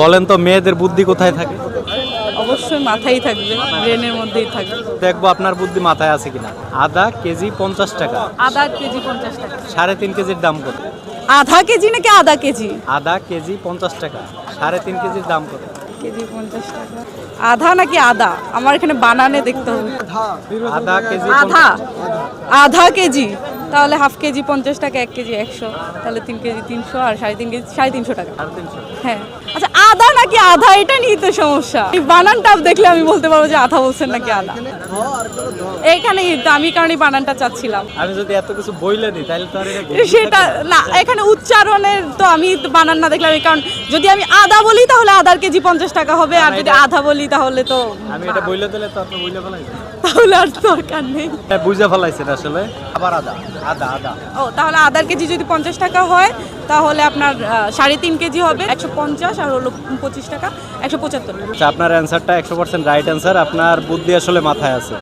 বলেন তো মেয়েদের বুদ্ধি কোথায় থাকে? অবশ্যই মাথায় থাকবে, ব্রেনের মধ্যেই থাকবে। দেখবো আপনার বুদ্ধি মাথায় আছে কিনা। আদা কেজি 50 টাকা, আধা কেজি 50 টাকা। 3.5 কেজির দাম কত? আধা কেজি নাকি আধা কেজি? আদা কেজি 50 টাকা, 3.5 কেজির দাম কত? কেজি 50 টাকা। আধা নাকি আদা? আমার এখানে বানানে দেখতে হবে। আদা কেজি আধা, আধা কেজি। তাহলে হাফ কেজি 50 টাকা, 1 কেজি 100, তাহলে 3 কেজি 300 আর 3.5 কেজি 350 টাকা। 350। হ্যাঁ, আচ্ছা আদা নাকি আধা এটা নিয়ে তো সমস্যা। এই বানানটা দেখলে আমি বলতে পারবো যে আধা বলছেন নাকি আদা। এইখানেই তো আমি কারণ এই বানানটা চাচ্ছিলাম। আমি যদি এত কিছু বইলে দিই তাহলে তো আর এটা সেটা না, এখানে উচ্চারণের তো আমি বানান না দেখলাম, কারণ যদি আমি আদা বলি তাহলে আদার কেজি 50 টাকা হবে, আর যদি আধা বলি তাহলে তো আমি এটা বইলে দিলে তো আপনি বইলে ফেলাইছেন। তাহলে আর দরকার নেই। বুঝে ফেলাইছেন আসলে। আবার আদা আদা আদা ও তাহলে আদার কেজি যদি 50 টাকা হয় তাহলে আপনার 3.5 কেজি হবে 150, আর হলো 25 টাকা 175। আচ্ছা, আপনার অ্যান্সারটা 100% রাইট অ্যান্সার। আপনার বুদ্ধি আসলে মাথায় আছে।